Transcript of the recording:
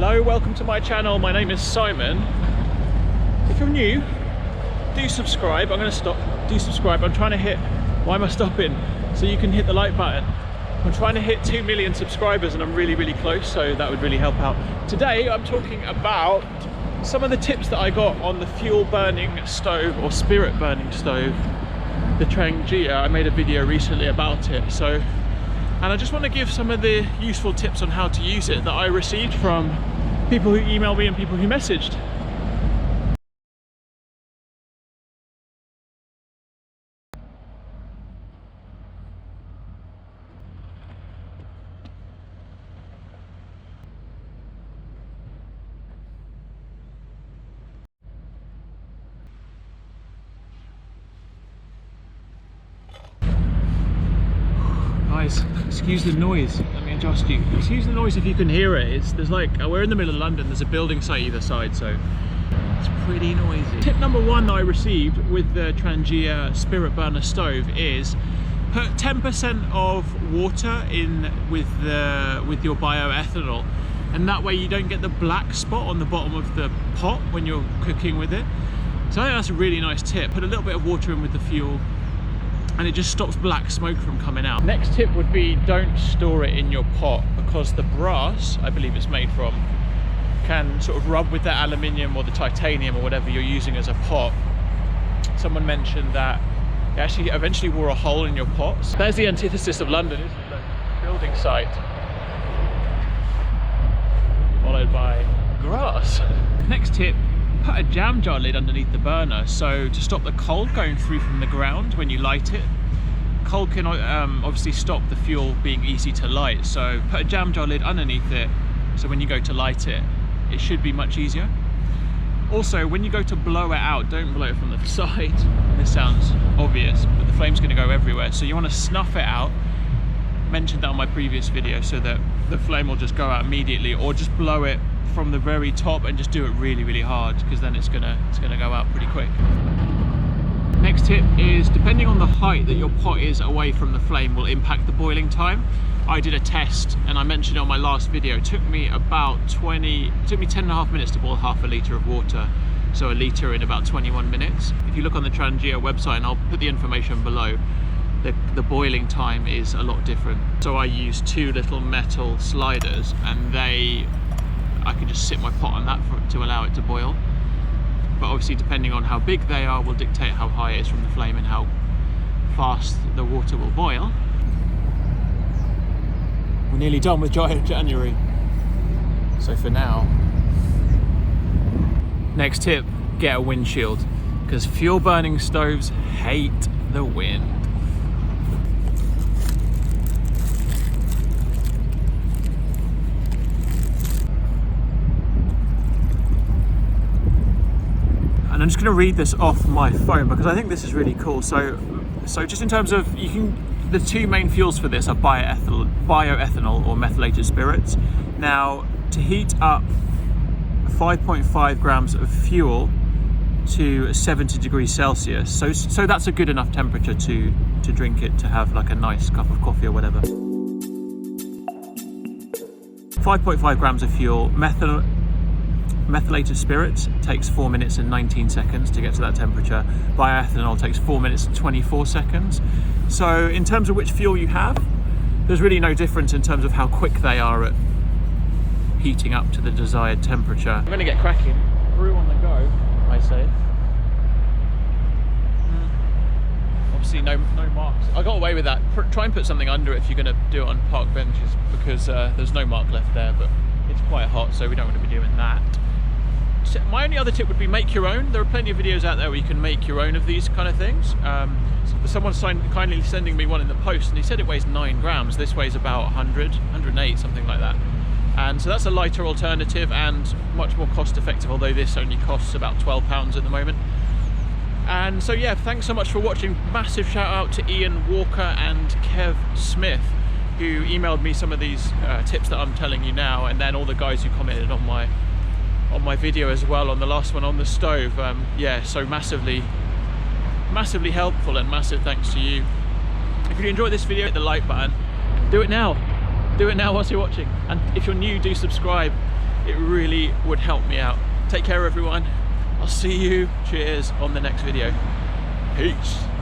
Hello, welcome to my channel. My name is Simon. If you're new, do subscribe. I'm going to stop. Do subscribe. I'm trying to hit, why am I stopping? So you can hit the like button. I'm trying to hit 2 million subscribers and I'm really close, so that would really help out. Today I'm talking about some of the tips that I got on the fuel burning stove or spirit burning stove, the Trangia. I made a video recently about it, and I just want to give some of the useful tips on how to use it that I received from people who emailed me and people who messaged. Guys, excuse the noise. Let me adjust you. Excuse the noise if you can hear it. There's like, we're in the middle of London. There's a building site either side, so it's pretty noisy. Tip number one that I received with the Trangia spirit burner stove is put 10% of water in with your bioethanol, and that way you don't get the black spot on the bottom of the pot when you're cooking with it. So I think that's a really nice tip. Put a little bit of water in with the fuel, and it just stops black smoke from coming out. Next tip would be don't store it in your pot, because the brass, I believe it's made from, can sort of rub with the aluminium or the titanium or whatever you're using as a pot. Someone mentioned that it actually eventually wore a hole in your pots. There's the antithesis of London, isn't it? The building site, followed by grass. Next tip, put a jam jar lid underneath the burner, so to stop the coal going through from the ground when you light it. Coal can obviously stop the fuel being easy to light, so put a jam jar lid underneath it, so when you go to light it, it should be much easier. Also, when you go to blow it out, don't blow it from the side. This sounds obvious, but the flame's going to go everywhere, so you want to snuff it out. I mentioned that on my previous video, so that the flame will just go out immediately, or just blow it from the very top and just do it really hard, because then it's gonna go out pretty quick. Next tip is, depending on the height that your pot is away from the flame will impact the boiling time. I did a test and I mentioned it on my last video. It took me about 10.5 minutes to boil half a litre of water, so a litre in about 21 minutes. If you look on the Trangia website, and I'll put the information below, the boiling time is a lot different. So I used 2 little metal sliders, and I can just sit my pot on that to allow it to boil. But obviously, depending on how big they are will dictate how high it is from the flame and how fast the water will boil. We're nearly done with January, so for now. Next tip, get a windshield, because fuel burning stoves hate the wind. And I'm just going to read this off my phone because I think this is really cool. So just in terms of, the 2 main fuels for this are bioethanol or methylated spirits. Now, to heat up 5.5 grams of fuel to 70 degrees Celsius, so that's a good enough temperature to drink it, to have like a nice cup of coffee or whatever. 5.5 grams of fuel. Methylated spirits takes 4 minutes and 19 seconds to get to that temperature. Bioethanol takes 4 minutes and 24 seconds. So in terms of which fuel you have, there's really no difference in terms of how quick they are at heating up to the desired temperature. I'm going to get cracking. Brew on the go, I say. Obviously no marks. I got away with that. Try and put something under it if you're going to do it on park benches, because there's no mark left there, but it's quite hot, so we don't want to be doing that. My only other tip would be make your own. There are plenty of videos out there where you can make your own of these kind of things. Someone's kindly sending me one in the post, and he said it weighs 9 grams. This weighs about 108, something like that. And so that's a lighter alternative and much more cost effective, although this only costs about £12 at the moment. And so yeah, thanks so much for watching. Massive shout out to Ian Walker and Kev Smith, who emailed me some of these tips that I'm telling you now, and then all the guys who commented on my video as well, on the last one on the stove. Yeah, so massively helpful, and massive thanks to you. If you enjoyed this video, hit the like button. Do it now whilst you're watching, and if you're new, do subscribe. It really would help me out. Take care everyone. I'll see you, cheers, on the next video. Peace.